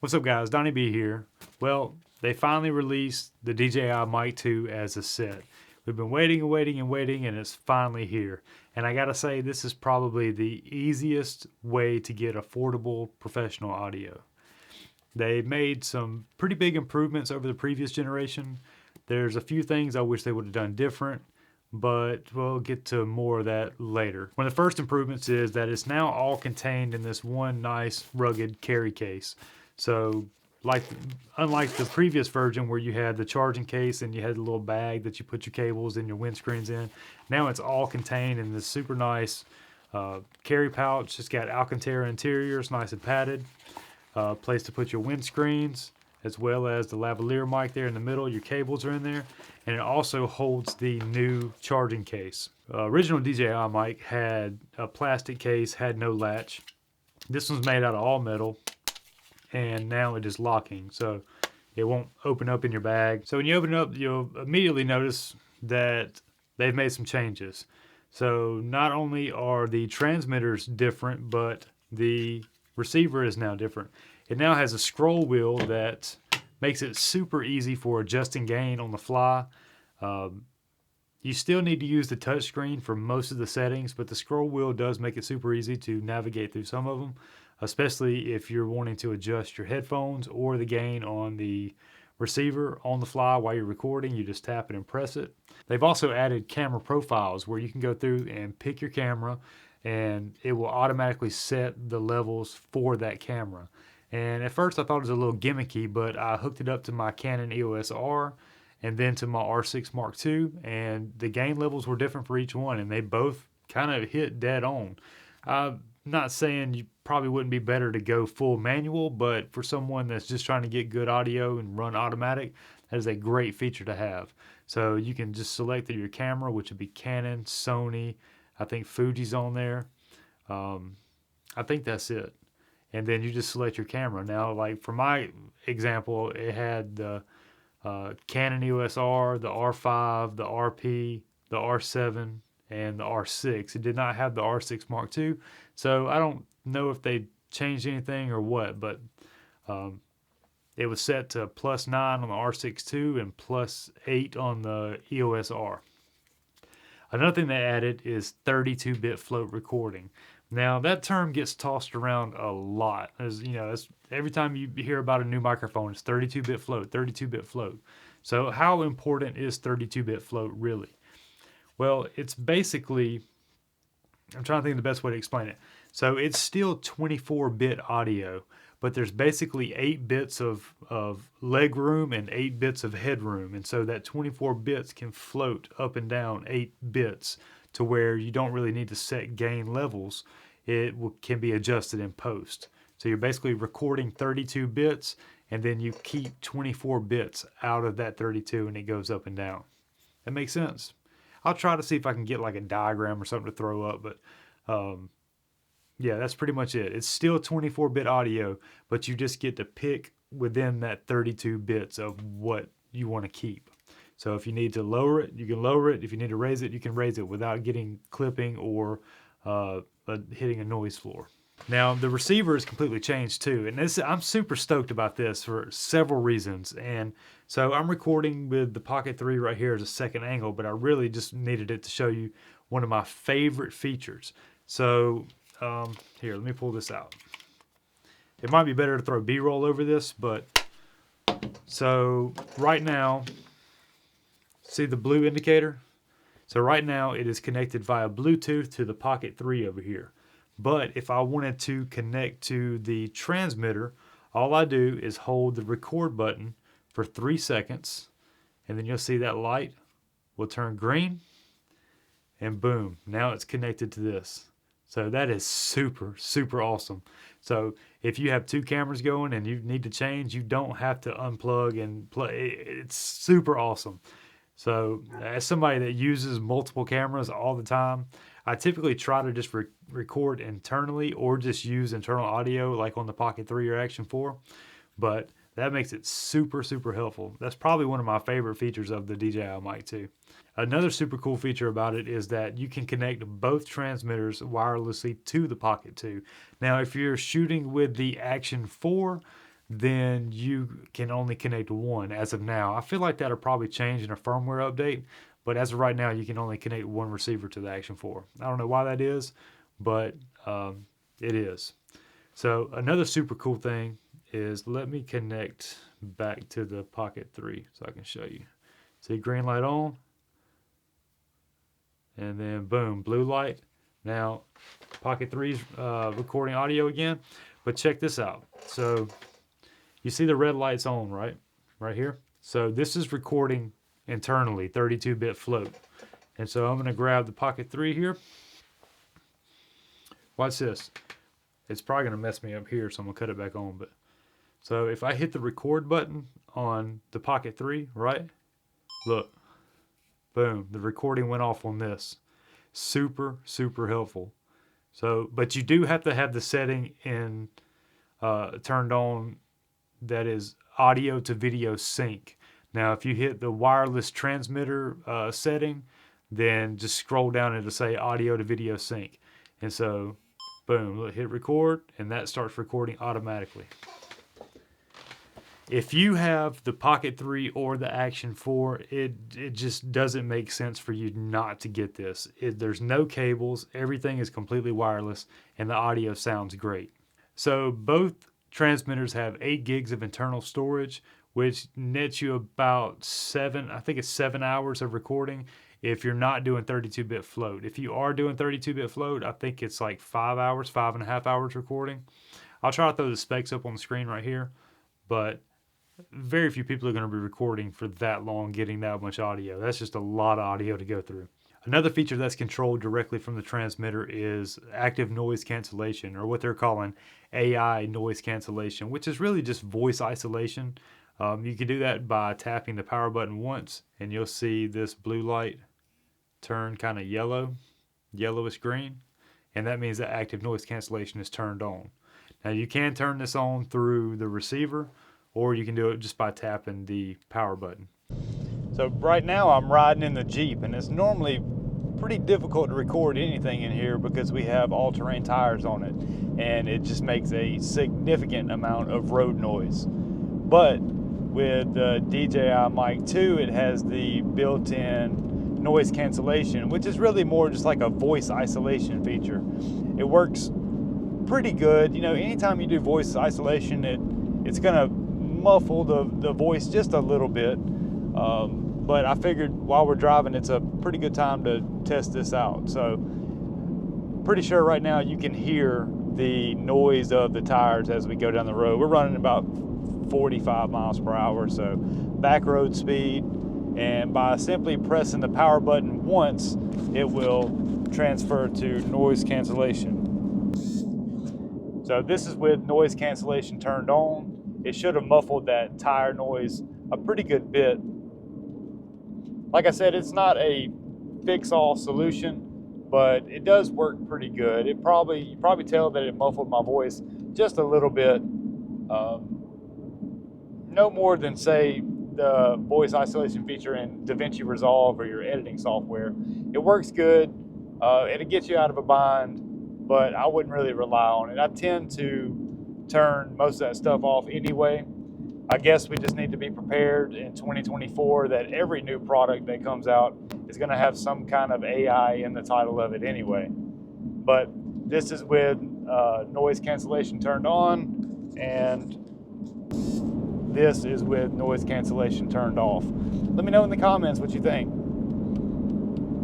What's up guys, Donnie B here. Well, they finally released the DJI Mic 2 as a set. We've been waiting and waiting and waiting, and it's finally here. And I gotta say, this is probably the easiest way to get affordable professional audio. They made some pretty big improvements over the previous generation. There's a few things I wish they would have done different, but we'll get to more of that later. One of the first improvements is that it's now all contained in this one nice rugged carry case. So unlike the previous version where you had the charging case and you had a little bag that you put your cables and your windscreens in, now it's all contained in this super nice carry pouch. It's got Alcantara interior, it's nice and padded. Place to put your windscreens, as well as the lavalier mic there in the middle. Your cables are in there, and it also holds the new charging case. Original DJI mic had a plastic case, had no latch. This one's made out of all metal, and now it is locking, so it won't open up in your bag. So when you open it up, you'll immediately notice that they've made some changes. So not only are the transmitters different, but the receiver is now different. It now has a scroll wheel that makes it super easy for adjusting gain on the fly. You still need to use the touchscreen for most of the settings, but the scroll wheel does make it super easy to navigate through some of them, especially if you're wanting to adjust your headphones or the gain on the receiver on the fly while you're recording. You just tap it and press it. They've also added camera profiles where you can go through and pick your camera, and it will automatically set the levels for that camera. And at first I thought it was a little gimmicky, but I hooked it up to my Canon EOS R and then to my R6 Mark II, and the gain levels were different for each one, and they both kind of hit dead on. I'm not saying you probably wouldn't be better to go full manual, but for someone that's just trying to get good audio and run automatic, that is a great feature to have. So you can just select your camera, which would be Canon, Sony, I think Fuji's on there. I think that's it. And then you just select your camera. Now, like for my example, it had the Canon EOS R, the R5, the RP, the R7, and the R6. It did not have the R6 Mark II, so I don't know if they changed anything or what, but it was set to +9 on the R6 II and +8 on the EOS R. Another thing they added is 32-bit float recording. Now that term gets tossed around a lot. As you know, every time you hear about a new microphone, it's 32-bit float, 32-bit float. So how important is 32-bit float really? Well, it's basically, I'm trying to think of the best way to explain it. So it's still 24-bit audio, but there's basically 8 bits of leg room and 8 bits of headroom. And so that 24 bits can float up and down 8 bits to where you don't really need to set gain levels. It can be adjusted in post. So you're basically recording 32 bits, and then you keep 24 bits out of that 32, and it goes up and down. That makes sense. I'll try to see if I can get like a diagram or something to throw up, but yeah, that's pretty much it. It's still 24-bit audio, but you just get to pick within that 32 bits of what you want to keep. So if you need to lower it, you can lower it. If you need to raise it, you can raise it without getting clipping or hitting a noise floor. Now the receiver is completely changed too, and I'm super stoked about this for several reasons. And so I'm recording with the Pocket 3 right here as a second angle, but I really just needed it to show you one of my favorite features. So here, let me pull this out. It might be better to throw B-roll over this, but so right now, see the blue indicator? So right now it is connected via Bluetooth to the Pocket 3 over here. But if I wanted to connect to the transmitter, all I do is hold the record button for 3 seconds, and then you'll see that light will turn green, and boom, now it's connected to this. So that is super, super awesome. So if you have 2 cameras going and you need to change, you don't have to unplug and play. It's super awesome. So as somebody that uses multiple cameras all the time, I typically try to just record internally or just use internal audio like on the Pocket 3 or Action 4. But that makes it super, super helpful. That's probably one of my favorite features of the DJI Mic 2. Another super cool feature about it is that you can connect both transmitters wirelessly to the Pocket 2. Now, if you're shooting with the Action 4, then you can only connect one as of now. I feel like that'll probably change in a firmware update, but as of right now, you can only connect one receiver to the Action 4. I don't know why that is, but it is. So another super cool thing is, let me connect back to the Pocket 3 so I can show you. See, green light on, and then boom, blue light. Now, Pocket 3 is recording audio again, but check this out. So you see the red lights on, right? Right here. So this is recording internally, 32-bit float. And so I'm going to grab the Pocket 3 here. Watch this. It's probably going to mess me up here, so I'm going to cut it back on. But so if I hit the record button on the Pocket 3, right? Look. Boom. The recording went off on this. Super, super helpful. So, but you do have to have the setting in turned on, that is audio to video sync. Now, if you hit the wireless transmitter setting, then just scroll down and it'll say audio to video sync. And so, boom, hit record, and that starts recording automatically. If you have the Pocket 3 or the Action 4, it just doesn't make sense for you not to get this. There's no cables, everything is completely wireless, and the audio sounds great. So both transmitters have 8 gigs of internal storage, which nets you about 7 hours of recording if you're not doing 32-bit float. If you are doing 32-bit float, I think it's like 5 hours, 5.5 hours recording. I'll try to throw the specs up on the screen right here, but very few people are going to be recording for that long, getting that much audio. That's just a lot of audio to go through. Another feature that's controlled directly from the transmitter is active noise cancellation, or what they're calling AI noise cancellation, which is really just voice isolation. You can do that by tapping the power button once, and you'll see this blue light turn kind of yellowish green, and that means that active noise cancellation is turned on. Now, you can turn this on through the receiver, or you can do it just by tapping the power button. So right now I'm riding in the Jeep, and it's normally pretty difficult to record anything in here because we have all-terrain tires on it, and it just makes a significant amount of road noise. But with the DJI Mic 2, it has the built-in noise cancellation, which is really more just like a voice isolation feature. It works pretty good. You know, anytime you do voice isolation, it's gonna muffle the voice just a little bit. But I figured while we're driving, it's a pretty good time to test this out. So pretty sure right now you can hear the noise of the tires as we go down the road. We're running about 45 miles per hour, so back road speed. And by simply pressing the power button once, it will transfer to noise cancellation. So this is with noise cancellation turned on. It should have muffled that tire noise a pretty good bit. Like I said, it's not a fix-all solution, but it does work pretty good. You probably tell that it muffled my voice just a little bit. No more than, say, the voice isolation feature in DaVinci Resolve or your editing software. It works good. It'll get you out of a bind, but I wouldn't really rely on it. I tend to turn most of that stuff off anyway. I guess we just need to be prepared in 2024 that every new product that comes out is going to have some kind of AI in the title of it anyway. But this is with noise cancellation turned on, and this is with noise cancellation turned off. Let me know in the comments what you think.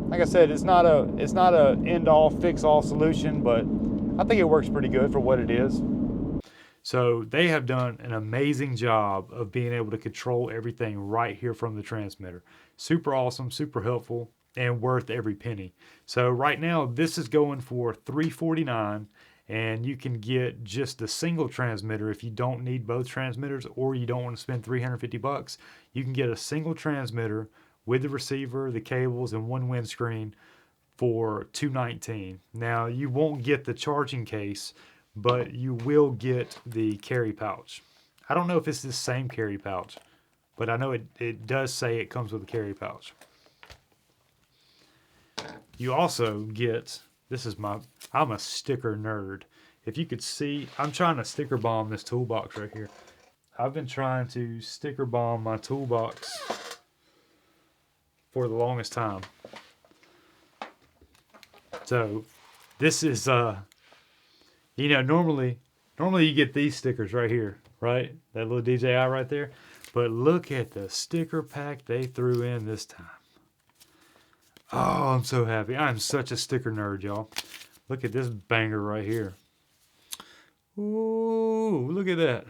Like I said, it's not a end-all, fix-all solution, but I think it works pretty good for what it is. So they have done an amazing job of being able to control everything right here from the transmitter. Super awesome, super helpful, and worth every penny. So right now, this is going for $349, and you can get just the single transmitter if you don't need both transmitters, or you don't want to spend $350. You can get a single transmitter with the receiver, the cables, and one windscreen for $219. Now, you won't get the charging case, but you will get the carry pouch. I don't know if it's the same carry pouch, but I know it does say it comes with a carry pouch. You also get, I'm a sticker nerd. If you could see, I'm trying to sticker bomb this toolbox right here. I've been trying to sticker bomb my toolbox for the longest time. So this is you know, normally you get these stickers right here, right? That little DJI right there. But look at the sticker pack they threw in this time. Oh, I'm so happy. I'm such a sticker nerd, y'all. Look at this banger right here. Ooh, look at that.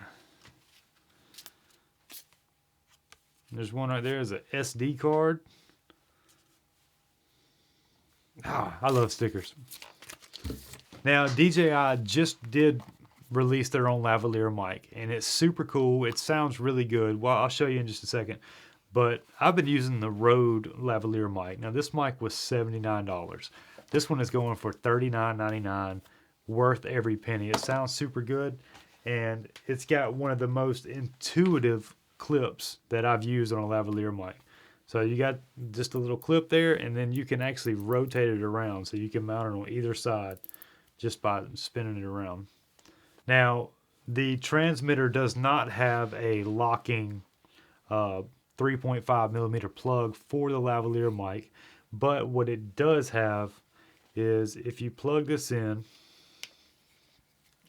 There's one right there as a SD card. Ah, I love stickers. Now, DJI just did release their own lavalier mic, and it's super cool. It sounds really good. Well, I'll show you in just a second. But I've been using the Rode lavalier mic. Now, this mic was $79. This one is going for $39.99, worth every penny. It sounds super good, and it's got one of the most intuitive clips that I've used on a lavalier mic. So you got just a little clip there, and then you can actually rotate it around, so you can mount it on either side just by spinning it around. Now, the transmitter does not have a locking 3.5 millimeter plug for the lavalier mic, but what it does have is if you plug this in,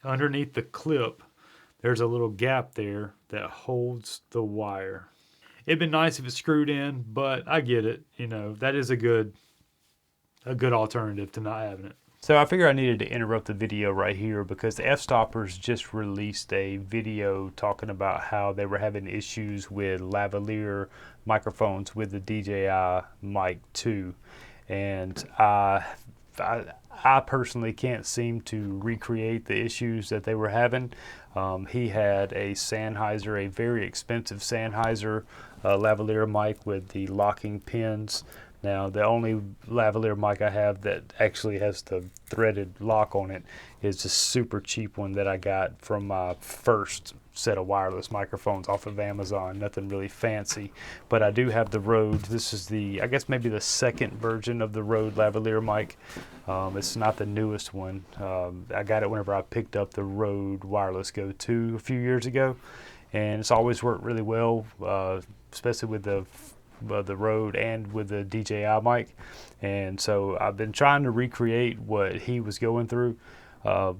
underneath the clip, there's a little gap there that holds the wire. It'd be nice if it's screwed in, but I get it. You know, that is a good alternative to not having it. So I figure I needed to interrupt the video right here because the F-Stoppers just released a video talking about how they were having issues with lavalier microphones with the DJI Mic 2. And I personally can't seem to recreate the issues that they were having. He had a Sennheiser, a very expensive Sennheiser lavalier mic with the locking pins. Now, the only lavalier mic I have that actually has the threaded lock on it is a super cheap one that I got from my first set of wireless microphones off of Amazon. Nothing really fancy, but I do have the Rode. This is the, I guess maybe the second version of the Rode lavalier mic. It's not the newest one. I got it whenever I picked up the Rode Wireless Go 2 a few years ago, and it's always worked really well, especially with the Rode and with the DJI mic. And so I've been trying to recreate what he was going through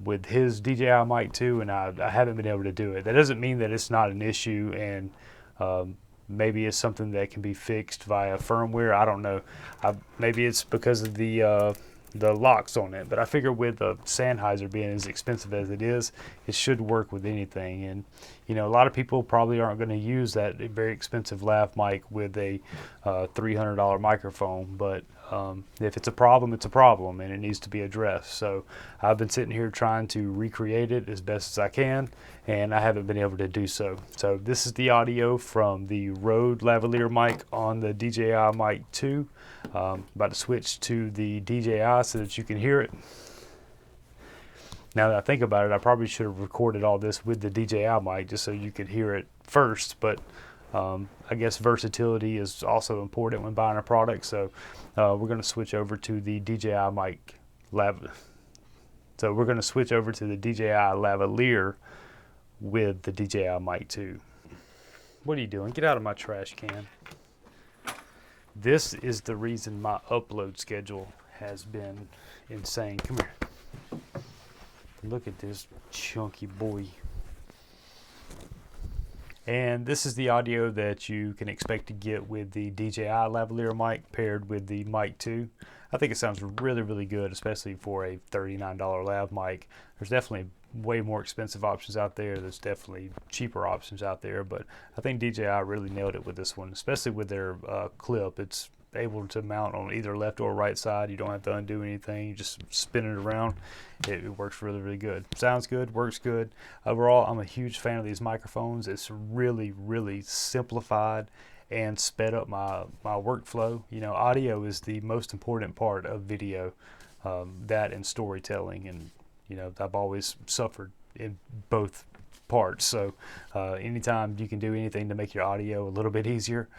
with his DJI mic too, and I haven't been able to do it. That doesn't mean that it's not an issue, and maybe it's something that can be fixed via firmware. I don't know. Maybe it's because of the locks on it, but I figure with a Sennheiser being as expensive as it is, it should work with anything. And you know, a lot of people probably aren't going to use that very expensive lav mic with a $300 microphone, but if it's a problem, it's a problem, and it needs to be addressed. So I've been sitting here trying to recreate it as best as I can, and I haven't been able to do so. So this is the audio from the Rode lavalier mic on the DJI Mic 2. About to switch to the DJI so that you can hear it. Now that I think about it, I probably should have recorded all this with the DJI mic just so you could hear it first, but I guess versatility is also important when buying a product, so we're going to switch over to the DJI Mic So we're going to switch over to the DJI lavalier with the DJI Mic 2. What are you doing? Get out of my trash can. This is the reason my upload schedule has been insane. Come here. Look at this chunky boy. And this is the audio that you can expect to get with the DJI lavalier mic paired with the Mic 2. I think it sounds really, really good, especially for a $39 lav mic. There's definitely way more expensive options out there. There's definitely cheaper options out there, but I think DJI really nailed it with this one, especially with their clip. It's able to mount on either left or right side. You don't have to undo anything. You just spin it around. It works really, really good. Sounds good, works good. Overall, I'm a huge fan of these microphones. It's really, really simplified and sped up my workflow. You know, audio is the most important part of video, that and storytelling, and you know, I've always suffered in both parts. So anytime you can do anything to make your audio a little bit easier,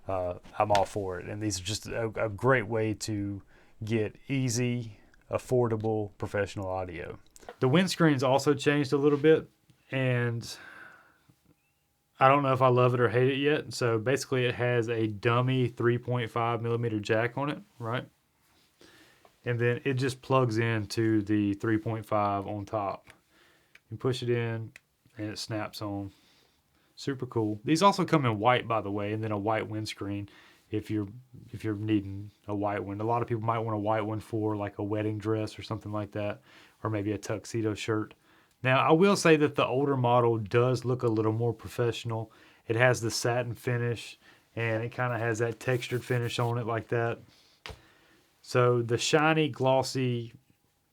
I'm all for it. And these are just a great way to get easy, affordable, professional audio. The windscreen's also changed a little bit, and I don't know if I love it or hate it yet. So basically it has a dummy 3.5 millimeter jack on it, right? And then it just plugs into the 3.5 on top. You push it in and it snaps on. Super cool. These also come in white, by the way, and then a white windscreen if you're needing a white one. A lot of people might want a white one for like a wedding dress or something like that, or maybe a tuxedo shirt. Now, I will say that the older model does look a little more professional. It has the satin finish and it kind of has that textured finish on it like that. So the shiny, glossy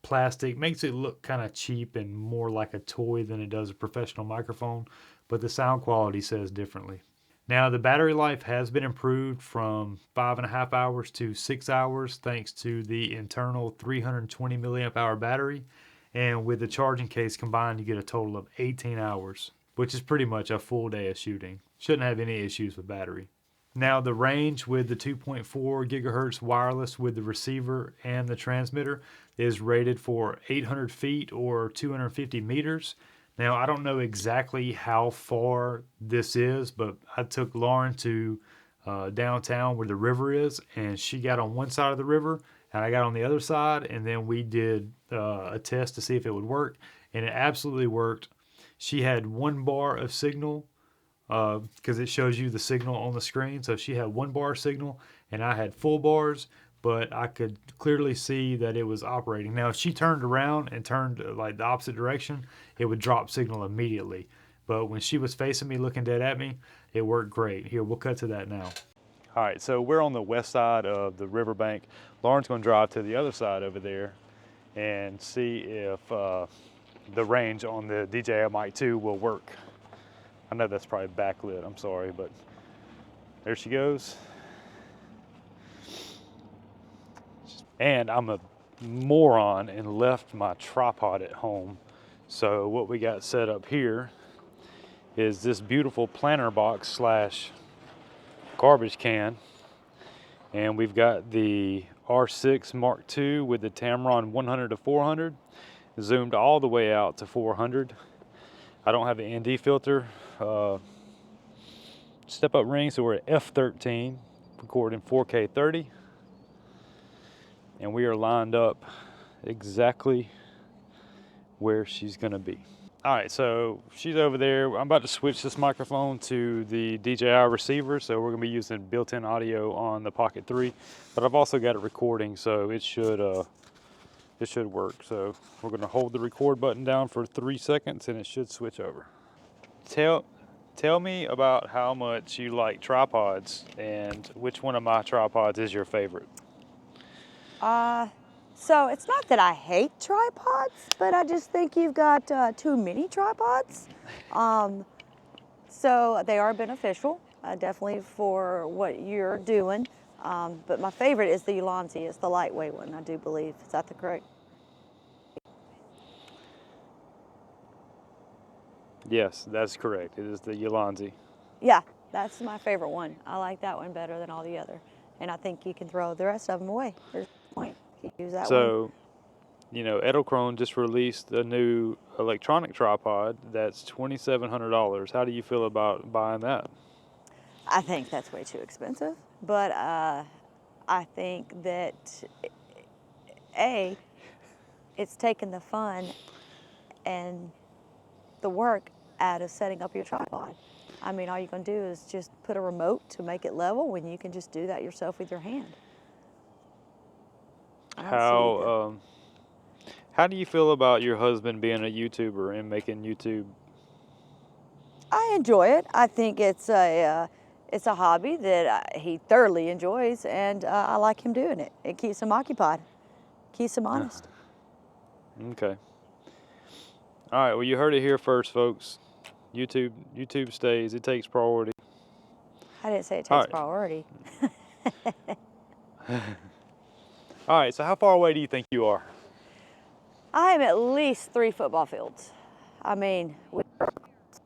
plastic makes it look kind of cheap and more like a toy than it does a professional microphone, but the sound quality says differently. Now, the battery life has been improved from 5.5 hours to 6 hours thanks to the internal 320 milliamp hour battery. And with the charging case combined, you get a total of 18 hours, which is pretty much a full day of shooting. Shouldn't have any issues with battery. Now, the range with the 2.4 gigahertz wireless with the receiver and the transmitter is rated for 800 feet or 250 meters. Now, I don't know exactly how far this is, but I took Lauren to downtown where the river is, and she got on one side of the river, and I got on the other side, and then we did a test to see if it would work, and it absolutely worked. She had 1 bar of signal because it shows you the signal on the screen. So she had 1 bar signal, and I had full bars, but I could clearly see that it was operating. Now, if she turned around and turned like the opposite direction, it would drop signal immediately. But when she was facing me, looking dead at me, it worked great. Here, we'll cut to that now. All right, so we're on the west side of the riverbank. Lauren's going to drive to the other side over there and see if the range on the DJI Mic 2 will work. I know that's probably backlit, I'm sorry, but there she goes. And I'm a moron and left my tripod at home. So what we got set up here is this beautiful planter box slash garbage can. And we've got the R6 Mark II with the Tamron 100 to 400, zoomed all the way out to 400. I don't have an ND filter. Step up ring, so we're at f13, recording 4K 30. And we are lined up exactly where she's gonna be. All right, so she's over there. I'm about to switch this microphone to the DJI receiver, so we're gonna be using built-in audio on the Pocket 3, but I've also got it recording, so it should work. So we're gonna hold the record button down for 3 seconds and it should switch over. Tell me about how much you like tripods and which one of my tripods is your favorite. So it's not that I hate tripods, but I just think you've got too many tripods. So they are beneficial, definitely for what you're doing. But my favorite is the Ulanzi. It's the lightweight one, I do believe. Is that the correct? Yes, that's correct. It is the Ulanzi. Yeah, that's my favorite one. I like that one better than all the other. And I think you can throw the rest of them away. There's no point. You can use that one. So, you know, Edelkrone just released a new electronic tripod that's $2,700. How do you feel about buying that? I think that's way too expensive, but I think that it's taken the fun and the work out of setting up your tripod. I mean, all you're gonna do is just put a remote to make it level when you can just do that yourself with your hand. How do you feel about your husband being a YouTuber and making YouTube? I enjoy it. I think it's a hobby that he thoroughly enjoys, and I like him doing it. It keeps him occupied, keeps him honest. Okay. All right. Well, you heard it here first, folks. YouTube stays. It takes priority. I didn't say it takes priority. All right. So how far away do you think you are? I am at least 3 football fields. I mean, with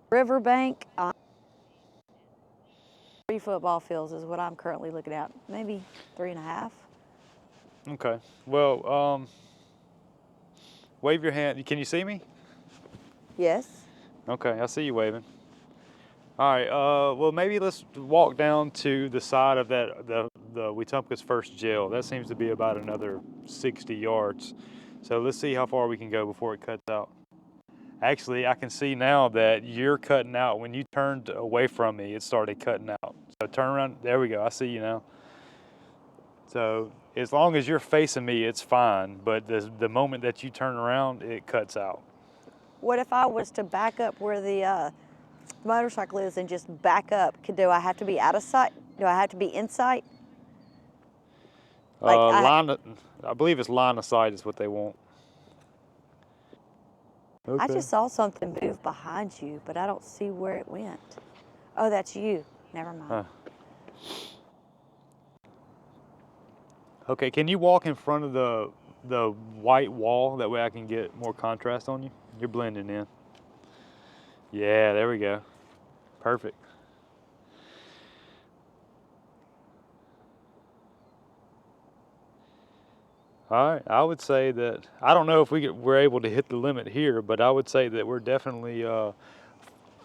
riverbank, 3 football fields is what I'm currently looking at. Maybe 3.5. Okay. Well, wave your hand. Can you see me? Yes. Okay, I see you waving. All right, well, maybe let's walk down to the side of that, the Wetumpka's first jail. That seems to be about another 60 yards. So let's see how far we can go before it cuts out. Actually, I can see now that you're cutting out. When you turned away from me, it started cutting out. So turn around. There we go. I see you now. So as long as you're facing me, it's fine. But the moment that you turn around, it cuts out. What if I was to back up where the motorcycle is and just back up? Do I have to be out of sight? Do I have to be in sight? Like I believe it's line of sight is what they want. Okay. I just saw something move behind you, but I don't see where it went. Oh, that's you. Never mind. Okay, can you walk in front of the white wall? That way I can get more contrast on you. You're blending in. Yeah, there we go. Perfect. All right, I would say that, I don't know if we're able to hit the limit here, but I would say that we're definitely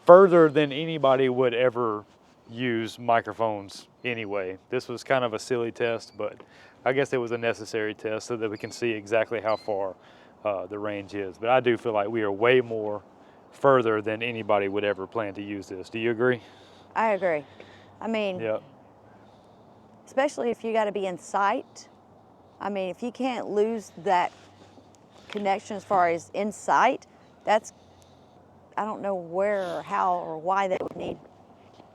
further than anybody would ever use microphones anyway. This was kind of a silly test, but I guess it was a necessary test so that we can see exactly how far the range is. But I do feel like we are way more further than anybody would ever plan to use this. Do you agree? I agree. I mean, Yeah. especially if you got to be in sight. I mean, if you can't lose that connection as far as in sight, that's, I don't know where or how or why they would need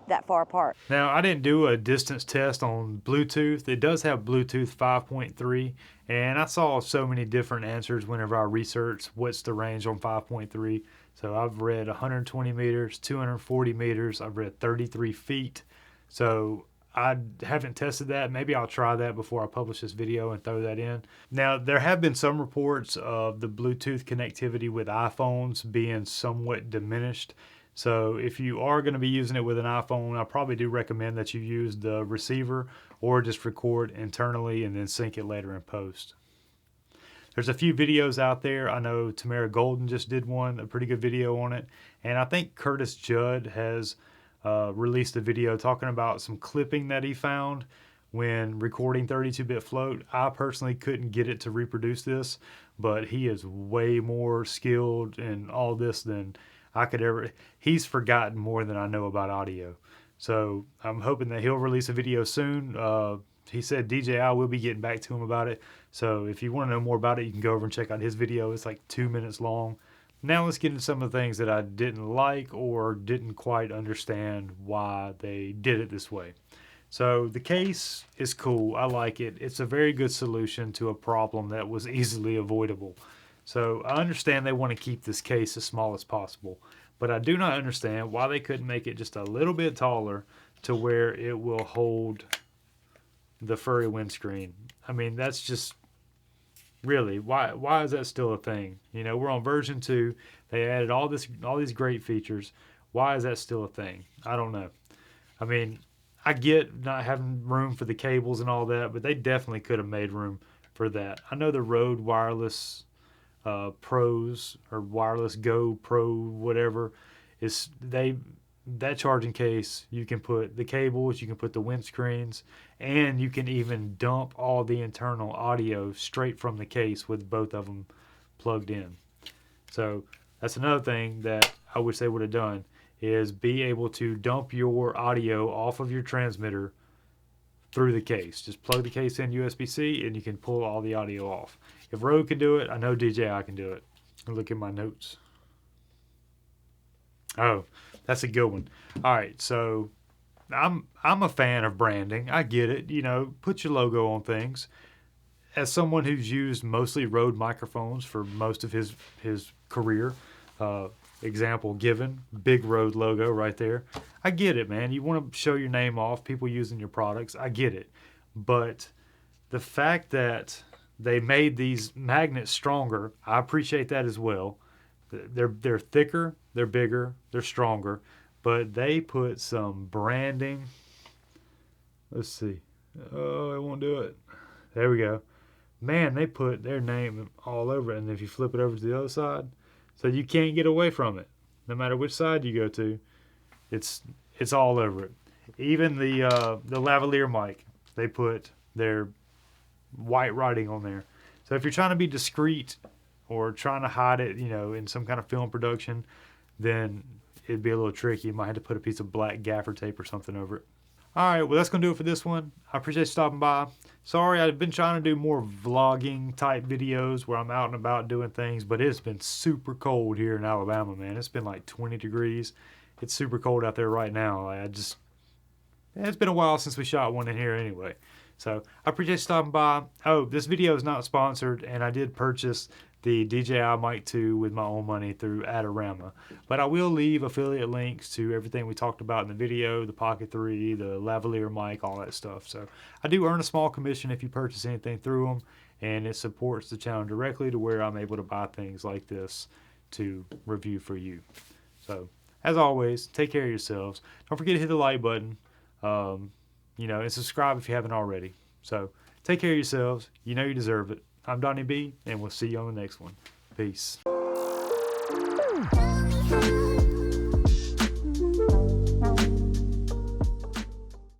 that far apart. Now, I didn't do a distance test on Bluetooth. It does have Bluetooth 5.3, and I saw so many different answers whenever I researched what's the range on 5.3. So I've read 120 meters, 240 meters, I've read 33 feet. So I haven't tested that. Maybe I'll try that before I publish this video and throw that in. Now, there have been some reports of the Bluetooth connectivity with iPhones being somewhat diminished. So if you are going to be using it with an iPhone, I probably do recommend that you use the receiver or just record internally and then sync it later in post. There's a few videos out there. I know Tamara Golden just did one, a pretty good video on it. And I think Curtis Judd has released a video talking about some clipping that he found when recording 32-bit float. I personally couldn't get it to reproduce this, but he is way more skilled in all this than I could ever. He's forgotten more than I know about audio. So I'm hoping that he'll release a video soon. He said DJI will be getting back to him about it. So if you want to know more about it, you can go over and check out his video. It's like 2 minutes long. Now let's get into some of the things that I didn't like or didn't quite understand why they did it this way. So the case is cool. I like it. It's a very good solution to a problem that was easily avoidable. So I understand they want to keep this case as small as possible, but I do not understand why they couldn't make it just a little bit taller to where it will hold the furry windscreen. I mean, that's just really, why is that still a thing? You know, we're on version 2. They added all these great features. Why is that still a thing? I don't know. I mean, I get not having room for the cables and all that, but they definitely could have made room for that. I know the Rode Wireless Pros or Wireless Go Pro, whatever, is that charging case, you can put the cables, you can put the windscreens, and you can even dump all the internal audio straight from the case with both of them plugged in. So that's another thing that I wish they would have done, is be able to dump your audio off of your transmitter through the case. Just plug the case in USB-C and you can pull all the audio off. If Rode can do it, I know DJI can do it. Look at my notes. Oh, that's a good one. All right, so I'm a fan of branding. I get it. You know, put your logo on things. As someone who's used mostly Rode microphones for most of his career, example given, big Rode logo right there. I get it, man. You want to show your name off, people using your products. I get it. But the fact that they made these magnets stronger, I appreciate that as well. They're thicker, they're bigger, they're stronger, but they put some branding. Let's see. Oh, it won't do it. There we go. Man, they put their name all over it. And if you flip it over to the other side, so you can't get away from it. No matter which side you go to, it's all over it. Even the Lavalier mic, they put their white writing on there. So if you're trying to be discreet or trying to hide it, you know, in some kind of film production, then it'd be a little tricky. You might have to put a piece of black gaffer tape or something over it. All right, well, that's going to do it for this one. I appreciate you stopping by. Sorry, I've been trying to do more vlogging type videos where I'm out and about doing things, but it's been super cold here in Alabama, man. It's been like 20 degrees. It's super cold out there right now. It's been a while since we shot one in here anyway. So I appreciate you stopping by. Oh, this video is not sponsored, and I did purchase the DJI Mic 2 with my own money through Adorama. But I will leave affiliate links to everything we talked about in the video, the Pocket 3, the Lavalier mic, all that stuff. So I do earn a small commission if you purchase anything through them, and it supports the channel directly to where I'm able to buy things like this to review for you. So as always, take care of yourselves. Don't forget to hit the like button. You know, and subscribe if you haven't already. So take care of yourselves. You know you deserve it. I'm Donnie B, and we'll see you on the next one. Peace.